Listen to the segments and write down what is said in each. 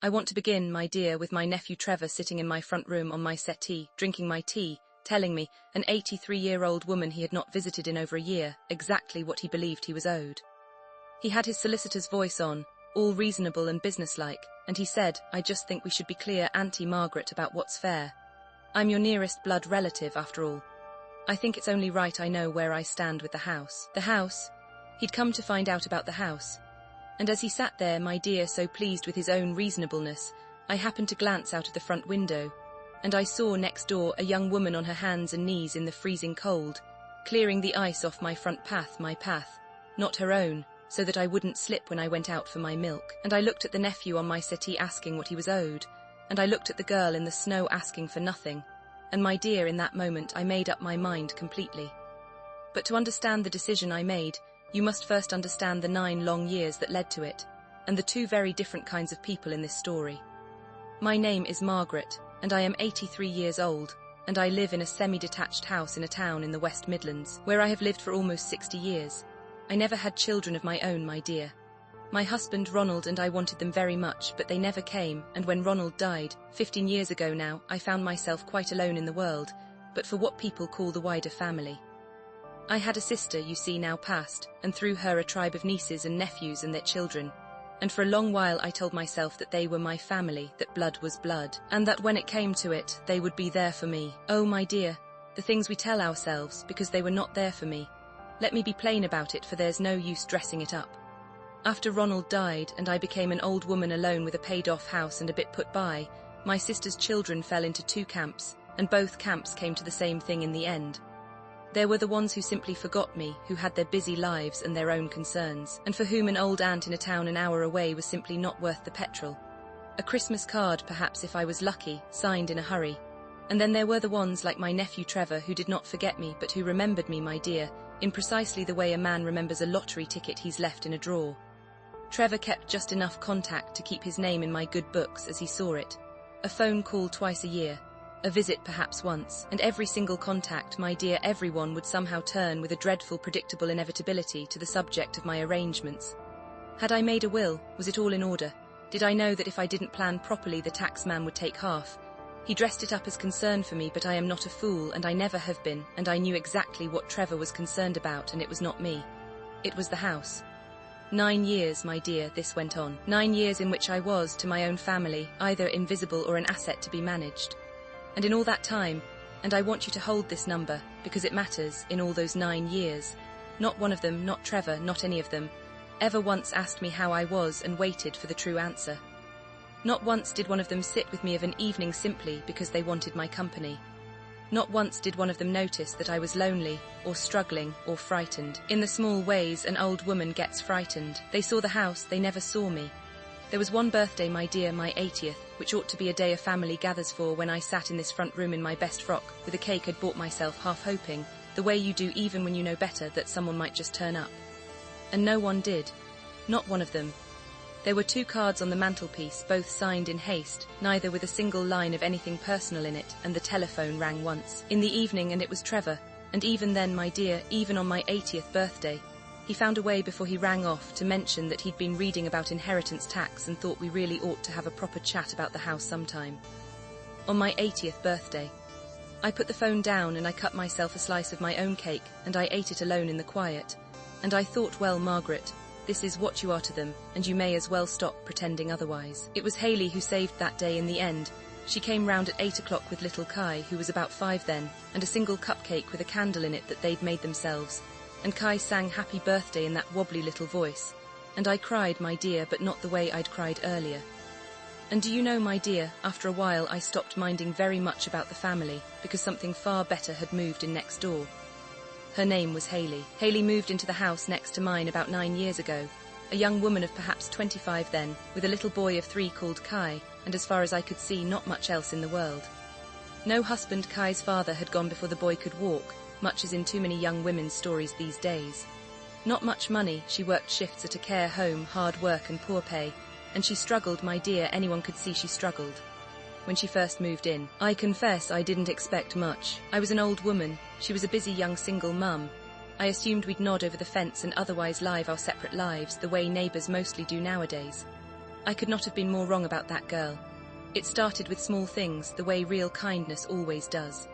I want to begin, my dear, with my nephew Trevor sitting in my front room on my settee, drinking my tea, telling me, an 83-year-old woman he had not visited in over a year, exactly what he believed he was owed. He had his solicitor's voice on, all reasonable and businesslike, and he said, I just think we should be clear, Auntie Margaret, about what's fair. I'm your nearest blood relative, after all. I think it's only right I know where I stand with the house. The house? He'd come to find out about the house. And as he sat there, my dear, so pleased with his own reasonableness, I happened to glance out of the front window, and I saw next door a young woman on her hands and knees in the freezing cold, clearing the ice off my front path, my path, not her own, so that I wouldn't slip when I went out for my milk. And I looked at the nephew on my settee asking what he was owed, and I looked at the girl in the snow asking for nothing, and my dear, in that moment I made up my mind completely. But to understand the decision I made, you must first understand the 9 long years that led to it, and the 2 very different kinds of people in this story. My name is Margaret, and I am 83 years old, and I live in a semi-detached house in a town in the West Midlands, where I have lived for almost 60 years. I never had children of my own, my dear. My husband Ronald and I wanted them very much, but they never came, and when Ronald died, 15 years ago now, I found myself quite alone in the world, but for what people call the wider family. I had a sister, you see, now passed, and through her a tribe of nieces and nephews and their children, and for a long while I told myself that they were my family, that blood was blood, and that when it came to it, they would be there for me. Oh, my dear, the things we tell ourselves, because they were not there for me. Let me be plain about it, for there's no use dressing it up. After Ronald died and I became an old woman alone with a paid-off house and a bit put by, my sister's children fell into 2 camps, and both camps came to the same thing in the end. There were the ones who simply forgot me, who had their busy lives and their own concerns, and for whom an old aunt in a town an hour away was simply not worth the petrol. A Christmas card, perhaps, if I was lucky, signed in a hurry. And then there were the ones like my nephew Trevor who did not forget me but who remembered me, my dear, in precisely the way a man remembers a lottery ticket he's left in a drawer. Trevor kept just enough contact to keep his name in my good books as he saw it. A phone call twice a year, a visit perhaps once, and every single contact, my dear, everyone would somehow turn with a dreadful predictable inevitability to the subject of my arrangements. Had I made a will? Was it all in order? Did I know that if I didn't plan properly the tax man would take half? He dressed it up as concern for me, but I am not a fool, and I never have been, and I knew exactly what Trevor was concerned about, and it was not me. It was the house. 9 years, my dear, this went on. 9 years in which I was, to my own family, either invisible or an asset to be managed. And in all that time, and I want you to hold this number, because it matters, in all those 9 years, not one of them, not Trevor, not any of them, ever once asked me how I was and waited for the true answer. Not once did one of them sit with me of an evening simply because they wanted my company. Not once did one of them notice that I was lonely, or struggling, or frightened. In the small ways an old woman gets frightened. They saw the house, they never saw me. There was one birthday, my dear, my 80th, which ought to be a day a family gathers for, when I sat in this front room in my best frock, with a cake I'd bought myself, half hoping, the way you do even when you know better, that someone might just turn up. And no one did. Not one of them. There were 2 cards on the mantelpiece, both signed in haste, neither with a single line of anything personal in it, and the telephone rang once, in the evening, and it was Trevor, and even then, my dear, even on my 80th birthday, he found a way before he rang off to mention that he'd been reading about inheritance tax and thought we really ought to have a proper chat about the house sometime. On my 80th birthday. I put the phone down and I cut myself a slice of my own cake, and I ate it alone in the quiet. And I thought, well, Margaret, this is what you are to them, and you may as well stop pretending otherwise. It was Hayley who saved that day in the end. She came round at 8 o'clock with little Kai, who was about 5 then, and a single cupcake with a candle in it that they'd made themselves. And Kai sang happy birthday in that wobbly little voice. And I cried, my dear, but not the way I'd cried earlier. And do you know, my dear, after a while I stopped minding very much about the family, because something far better had moved in next door. Her name was Hayley. Hayley moved into the house next to mine about 9 years ago, a young woman of perhaps 25 then, with a little boy of 3 called Kai, and as far as I could see, not much else in the world. No husband. Kai's father had gone before the boy could walk, much as in too many young women's stories these days. Not much money. She worked shifts at a care home, hard work and poor pay, and she struggled, my dear, anyone could see she struggled. When she first moved in, I confess I didn't expect much. I was an old woman, she was a busy young single mum. I assumed we'd nod over the fence and otherwise live our separate lives the way neighbours mostly do nowadays. I could not have been more wrong about that girl. It started with small things, the way real kindness always does.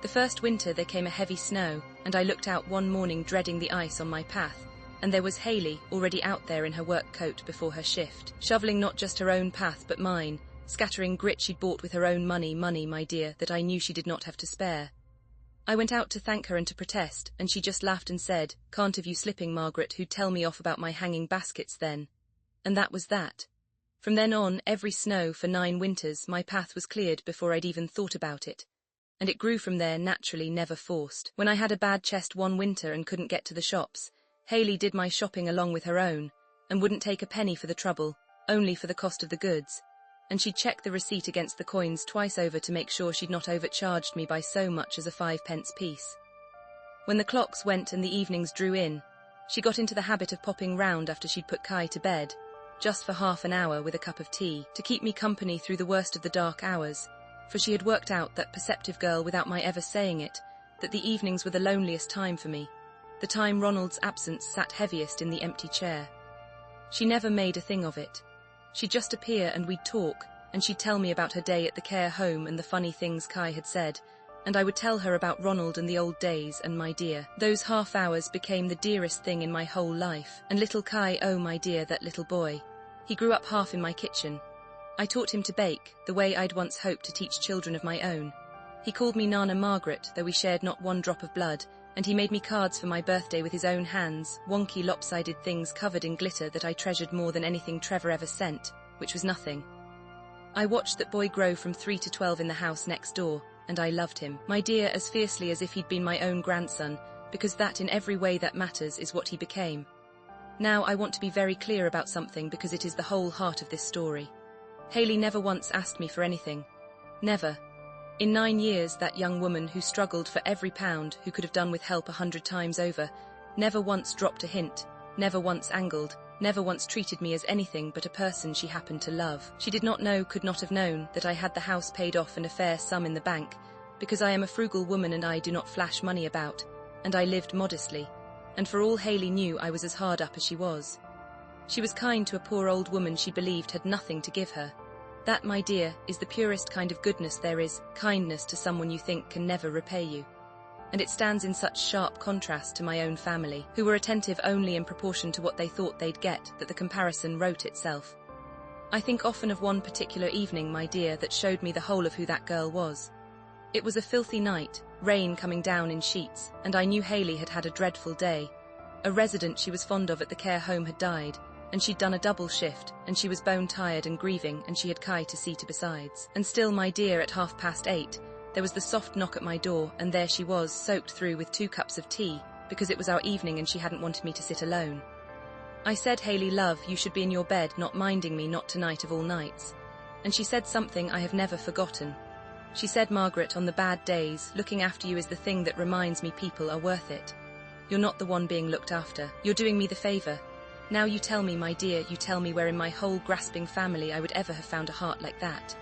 The first winter there came a heavy snow, and I looked out one morning dreading the ice on my path, and there was Hayley already out there in her work coat before her shift, shoveling not just her own path but mine, scattering grit she'd bought with her own money, my dear, that I knew she did not have to spare. I went out to thank her and to protest, and she just laughed and said, "Can't have you slipping, Margaret, who'd tell me off about my hanging baskets then." And that was that. From then on, every snow for 9 winters, my path was cleared before I'd even thought about it. And it grew from there, naturally, never forced. When I had a bad chest one winter and couldn't get to the shops, Hayley did my shopping along with her own, and wouldn't take a penny for the trouble, only for the cost of the goods. And she'd check the receipt against the coins twice over to make sure she'd not overcharged me by so much as a 5-pence piece. When the clocks went and the evenings drew in, she got into the habit of popping round after she'd put Kai to bed, just for half an hour with a cup of tea, to keep me company through the worst of the dark hours, for she had worked out, that perceptive girl without my ever saying it, that the evenings were the loneliest time for me, the time Ronald's absence sat heaviest in the empty chair. She never made a thing of it. She'd just appear and we'd talk, and she'd tell me about her day at the care home and the funny things Kai had said, and I would tell her about Ronald and the old days, and my dear, those half hours became the dearest thing in my whole life. And little Kai, oh my dear, that little boy. He grew up half in my kitchen. I taught him to bake, the way I'd once hoped to teach children of my own. He called me Nana Margaret, though we shared not one drop of blood, and he made me cards for my birthday with his own hands, wonky lopsided things covered in glitter that I treasured more than anything Trevor ever sent, which was nothing. I watched that boy grow from 3 to 12 in the house next door, and I loved him, my dear, as fiercely as if he'd been my own grandson, because that in every way that matters is what he became. Now I want to be very clear about something, because it is the whole heart of this story. Hayley never once asked me for anything. Never. In 9 years, that young woman who struggled for every pound, who could have done with help 100 times over, never once dropped a hint, never once angled, never once treated me as anything but a person she happened to love. She did not know, could not have known, that I had the house paid off and a fair sum in the bank, because I am a frugal woman and I do not flash money about, and I lived modestly, and for all Hayley knew I was as hard up as she was. She was kind to a poor old woman she believed had nothing to give her. That, my dear, is the purest kind of goodness there is, kindness to someone you think can never repay you. And it stands in such sharp contrast to my own family, who were attentive only in proportion to what they thought they'd get, that the comparison wrote itself. I think often of one particular evening, my dear, that showed me the whole of who that girl was. It was a filthy night, rain coming down in sheets, and I knew Hayley had had a dreadful day. A resident she was fond of at the care home had died, and she'd done a double shift, and she was bone-tired and grieving, and she had Kai to see to besides. And still, my dear, at 8:30, there was the soft knock at my door, and there she was, soaked through with 2 cups of tea, because it was our evening and she hadn't wanted me to sit alone. I said, "Hayley, love, you should be in your bed, not minding me, not tonight of all nights." And she said something I have never forgotten. She said, "Margaret, on the bad days, looking after you is the thing that reminds me people are worth it. You're not the one being looked after. You're doing me the favor. Now you tell me, my dear, you tell me where in my whole grasping family I would ever have found a heart like that.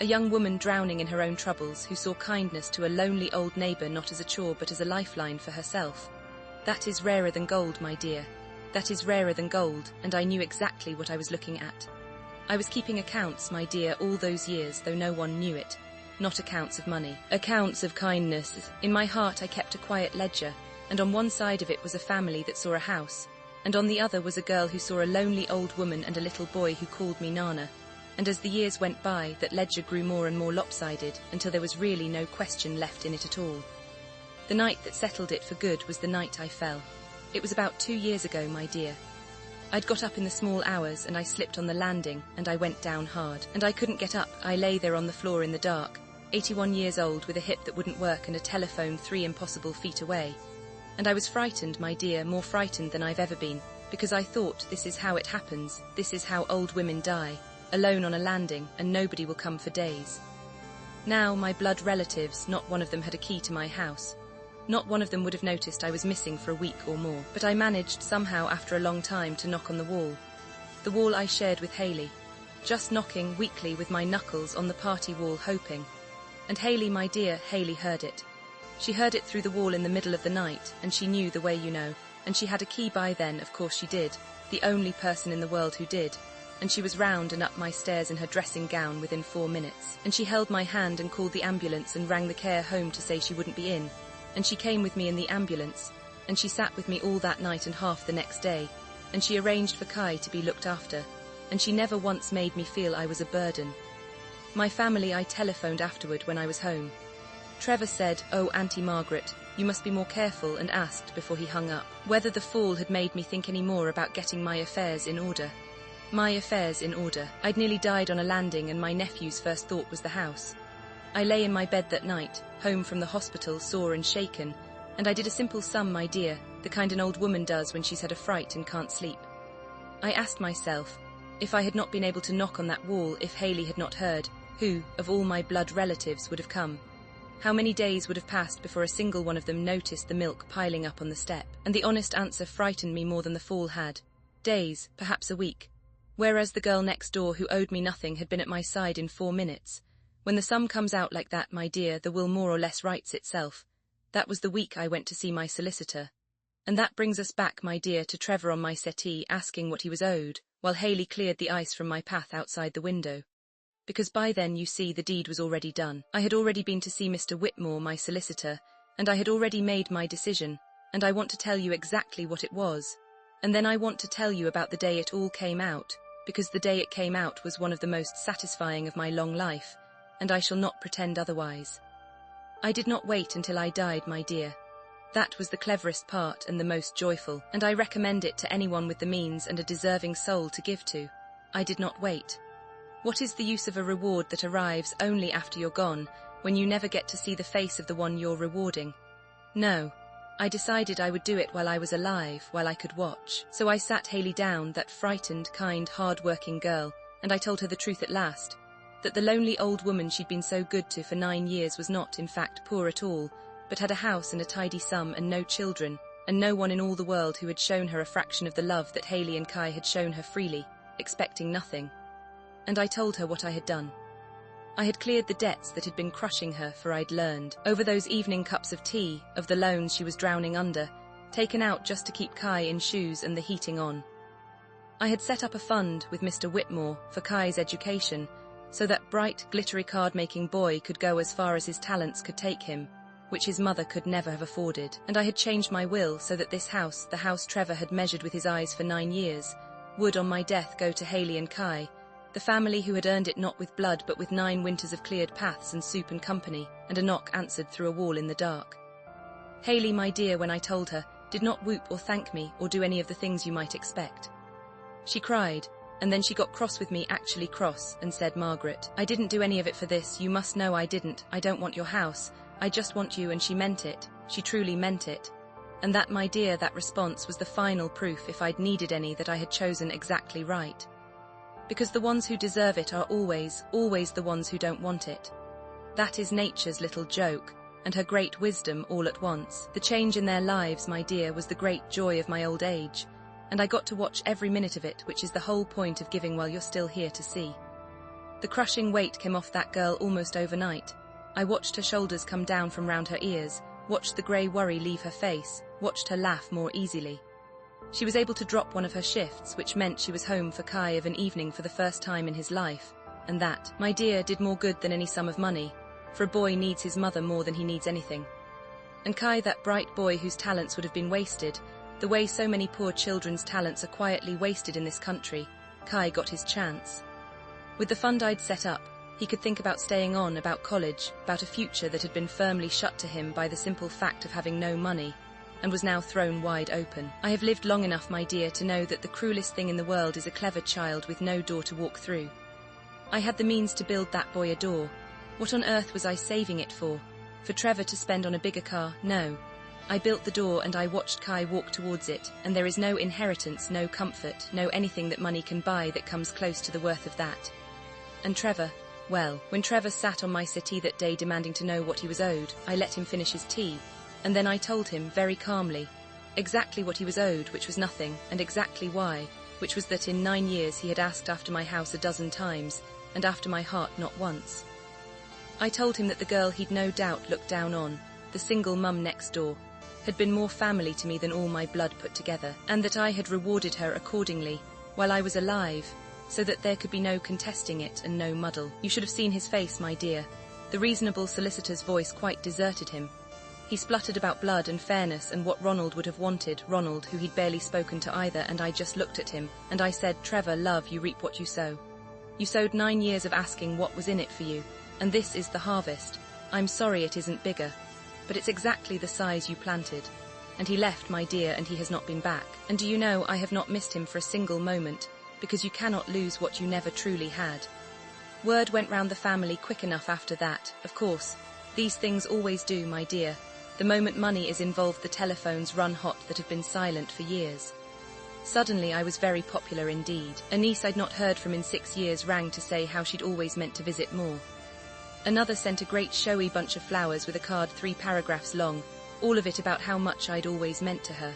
A young woman drowning in her own troubles, who saw kindness to a lonely old neighbor not as a chore but as a lifeline for herself. That is rarer than gold, my dear. That is rarer than gold, and I knew exactly what I was looking at. I was keeping accounts, my dear, all those years, though no one knew it. Not accounts of money. Accounts of kindness. In my heart I kept a quiet ledger, and on one side of it was a family that saw a house, and on the other was a girl who saw a lonely old woman and a little boy who called me Nana. And as the years went by, that ledger grew more and more lopsided, until there was really no question left in it at all. The night that settled it for good was the night I fell. It was about 2 years ago, my dear. I'd got up in the small hours, and I slipped on the landing, and I went down hard. And I couldn't get up. I lay there on the floor in the dark, 81 years old, with a hip that wouldn't work and a telephone 3 impossible feet away. And I was frightened, my dear, more frightened than I've ever been, because I thought, this is how it happens, this is how old women die, alone on a landing, and nobody will come for days. Now, my blood relatives, not one of them had a key to my house. Not one of them would have noticed I was missing for a week or more, but I managed somehow after a long time to knock on the wall. The wall I shared with Hayley. Just knocking weakly with my knuckles on the party wall, hoping. And Hayley, my dear, Hayley heard it. She heard it through the wall in the middle of the night, and she knew the way you know, and she had a key by then, of course she did, the only person in the world who did. and she was round and up my stairs in her dressing gown within 4 minutes. And she held my hand and called the ambulance and rang the care home to say she wouldn't be in. And she came with me in the ambulance, and she sat with me all that night and half the next day, and she arranged for Kai to be looked after, and she never once made me feel I was a burden. My family I telephoned afterward when I was home. Trevor said, "Oh, Auntie Margaret, you must be more careful," and asked, before he hung up, whether the fall had made me think any more about getting my affairs in order. My affairs in order. I'd nearly died on a landing, and my nephew's first thought was the house. I lay in my bed that night, home from the hospital, sore and shaken, and I did a simple sum, my dear, the kind an old woman does when she's had a fright and can't sleep. I asked myself, if I had not been able to knock on that wall, if Hayley had not heard, who, of all my blood relatives, would have come? How many days would have passed before a single one of them noticed the milk piling up on the step? And the honest answer frightened me more than the fall had. Days, perhaps a week. Whereas the girl next door, who owed me nothing, had been at my side in 4 minutes. When the sum comes out like that, my dear, the will more or less writes itself. That was the week I went to see my solicitor. And that brings us back, my dear, to Trevor on my settee asking what he was owed, while Hayley cleared the ice from my path outside the window. Because by then, you see, the deed was already done. I had already been to see Mr. Whitmore, my solicitor, and I had already made my decision, and I want to tell you exactly what it was. And then I want to tell you about the day it all came out, because the day it came out was one of the most satisfying of my long life, and I shall not pretend otherwise. I did not wait until I died, my dear. That was the cleverest part and the most joyful, and I recommend it to anyone with the means and a deserving soul to give to. I did not wait. What is the use of a reward that arrives only after you're gone, when you never get to see the face of the one you're rewarding? No. I decided I would do it while I was alive, while I could watch. So I sat Hayley down, that frightened, kind, hard-working girl, and I told her the truth at last, that the lonely old woman she'd been so good to for 9 years was not, in fact, poor at all, but had a house and a tidy sum and no children, and no one in all the world who had shown her a fraction of the love that Hayley and Kai had shown her freely, expecting nothing. And I told her what I had done. I had cleared the debts that had been crushing her, for I'd learned, over those evening cups of tea, of the loans she was drowning under, taken out just to keep Kai in shoes and the heating on. I had set up a fund with Mr. Whitmore for Kai's education, so that bright, glittery card-making boy could go as far as his talents could take him, which his mother could never have afforded. And I had changed my will so that this house, the house Trevor had measured with his eyes for 9 years, would on my death go to Hayley and Kai, the family who had earned it not with blood but with 9 winters of cleared paths and soup and company, and a knock answered through a wall in the dark. Hayley, my dear, when I told her, did not whoop or thank me or do any of the things you might expect. She cried, and then she got cross with me, actually cross, and said, "Margaret, I didn't do any of it for this, you must know I didn't. I don't want your house, I just want you." And she meant it, she truly meant it. And that, my dear, that response was the final proof, if I'd needed any, that I had chosen exactly right. Because the ones who deserve it are always, always the ones who don't want it. That is nature's little joke, and her great wisdom all at once. The change in their lives, my dear, was the great joy of my old age, and I got to watch every minute of it, which is the whole point of giving while you're still here to see. The crushing weight came off that girl almost overnight. I watched her shoulders come down from round her ears, watched the grey worry leave her face, watched her laugh more easily. She was able to drop one of her shifts, which meant she was home for Kai of an evening for the first time in his life, and that, my dear, did more good than any sum of money, for a boy needs his mother more than he needs anything. And Kai, that bright boy whose talents would have been wasted, the way so many poor children's talents are quietly wasted in this country, Kai got his chance. With the fund I'd set up, he could think about staying on, about college, about a future that had been firmly shut to him by the simple fact of having no money, and was now thrown wide open. I have lived long enough, my dear, to know that the cruelest thing in the world is a clever child with no door to walk through. I had the means to build that boy a door. What on earth was I saving it for? For Trevor to spend on a bigger car? No. I built the door and I watched Kai walk towards it, and there is no inheritance, no comfort, no anything that money can buy that comes close to the worth of that. And Trevor, well, when Trevor sat on my settee that day demanding to know what he was owed, I let him finish his tea, and then I told him, very calmly, exactly what he was owed, which was nothing, and exactly why, which was that in 9 years he had asked after my house a dozen times, and after my heart not once. I told him that the girl he'd no doubt looked down on, the single mum next door, had been more family to me than all my blood put together, and that I had rewarded her accordingly, while I was alive, so that there could be no contesting it and no muddle. You should have seen his face, my dear. The reasonable solicitor's voice quite deserted him. He spluttered about blood and fairness and what Ronald would have wanted, Ronald, who he'd barely spoken to either, and I just looked at him, and I said, Trevor, love, you reap what you sow. You sowed 9 years of asking what was in it for you, and this is the harvest. I'm sorry it isn't bigger, but it's exactly the size you planted. And he left, my dear, and he has not been back. And do you know, I have not missed him for a single moment, because you cannot lose what you never truly had. Word went round the family quick enough after that, of course. These things always do, my dear. The moment money is involved, the telephones run hot that have been silent for years. Suddenly I was very popular indeed. A niece I'd not heard from in 6 years rang to say how she'd always meant to visit more. Another sent a great showy bunch of flowers with a card 3 paragraphs long, all of it about how much I'd always meant to her.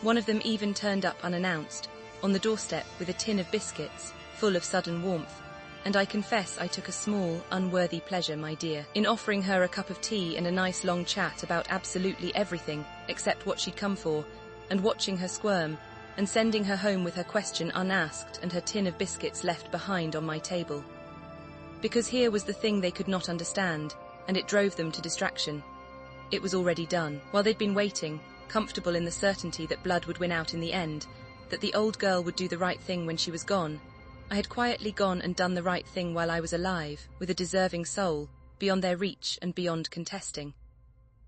One of them even turned up unannounced, on the doorstep with a tin of biscuits, full of sudden warmth, and I confess I took a small, unworthy pleasure, my dear, in offering her a cup of tea and a nice long chat about absolutely everything except what she'd come for, and watching her squirm, and sending her home with her question unasked and her tin of biscuits left behind on my table. Because here was the thing they could not understand, and it drove them to distraction. It was already done. While they'd been waiting, comfortable in the certainty that blood would win out in the end, that the old girl would do the right thing when she was gone, I had quietly gone and done the right thing while I was alive, with a deserving soul, beyond their reach and beyond contesting.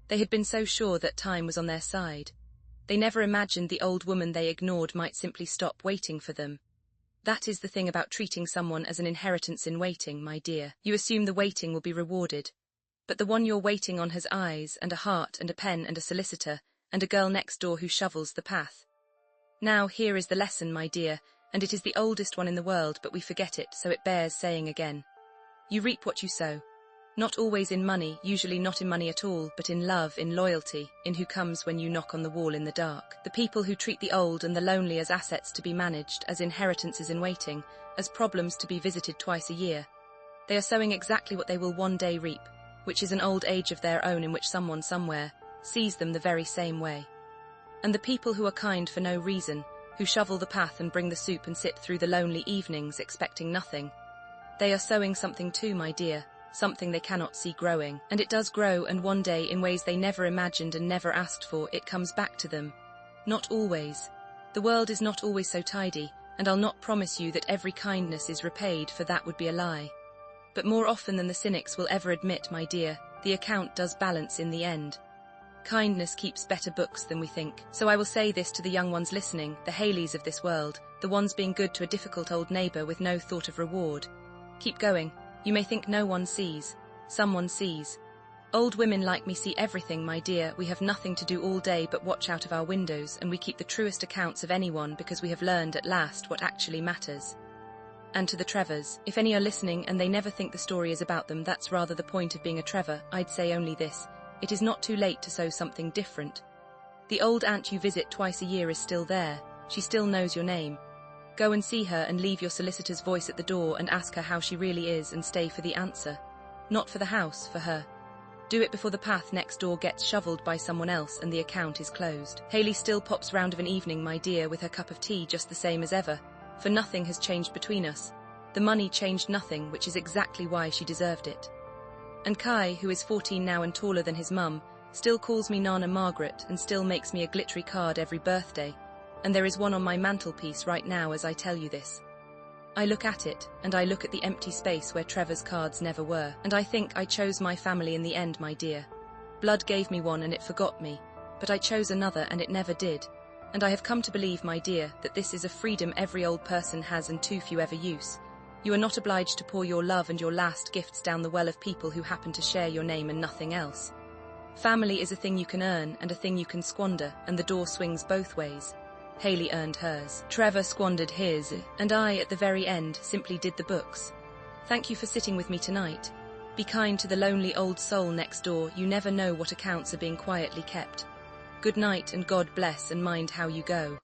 They had been so sure that time was on their side. They never imagined the old woman they ignored might simply stop waiting for them. That is the thing about treating someone as an inheritance in waiting, my dear. You assume the waiting will be rewarded. But the one you're waiting on has eyes and a heart and a pen and a solicitor and a girl next door who shovels the path. Now here is the lesson, my dear, and it is the oldest one in the world, but we forget it, so it bears saying again. You reap what you sow. Not always in money, usually not in money at all, but in love, in loyalty, in who comes when you knock on the wall in the dark. The people who treat the old and the lonely as assets to be managed, as inheritances in waiting, as problems to be visited twice a year. They are sowing exactly what they will one day reap, which is an old age of their own in which someone somewhere sees them the very same way. And the people who are kind for no reason, who shovel the path and bring the soup and sit through the lonely evenings expecting nothing, they are sowing something too, my dear, something they cannot see growing. And it does grow, and one day, in ways they never imagined and never asked for, it comes back to them. Not always. The world is not always so tidy, and I'll not promise you that every kindness is repaid, for that would be a lie. But more often than the cynics will ever admit, my dear, the account does balance in the end. Kindness keeps better books than we think. So I will say this to the young ones listening, the Hayleys of this world, the ones being good to a difficult old neighbour with no thought of reward. Keep going. You may think no one sees. Someone sees. Old women like me see everything, my dear. We have nothing to do all day but watch out of our windows, and we keep the truest accounts of anyone because we have learned at last what actually matters. And to the Trevors, if any are listening and they never think the story is about them, that's rather the point of being a Trevor, I'd say only this. It is not too late to sow something different. The old aunt you visit twice a year is still there. She still knows your name. Go and see her and leave your solicitor's voice at the door and ask her how she really is and stay for the answer. Not for the house, for her. Do it before the path next door gets shoveled by someone else and the account is closed. Hayley still pops round of an evening, my dear, with her cup of tea just the same as ever, for nothing has changed between us. The money changed nothing, which is exactly why she deserved it. And Kai, who is 14 now and taller than his mum, still calls me Nana Margaret and still makes me a glittery card every birthday, and there is one on my mantelpiece right now as I tell you this. I look at it, and I look at the empty space where Trevor's cards never were, and I think I chose my family in the end, my dear. Blood gave me one and it forgot me, but I chose another and it never did. And I have come to believe, my dear, that this is a freedom every old person has and too few ever use. You are not obliged to pour your love and your last gifts down the well of people who happen to share your name and nothing else. Family is a thing you can earn and a thing you can squander, and the door swings both ways. Hayley earned hers. Trevor squandered his, and I, at the very end, simply did the books. Thank you for sitting with me tonight. Be kind to the lonely old soul next door. You never know what accounts are being quietly kept. Good night and God bless, and mind how you go.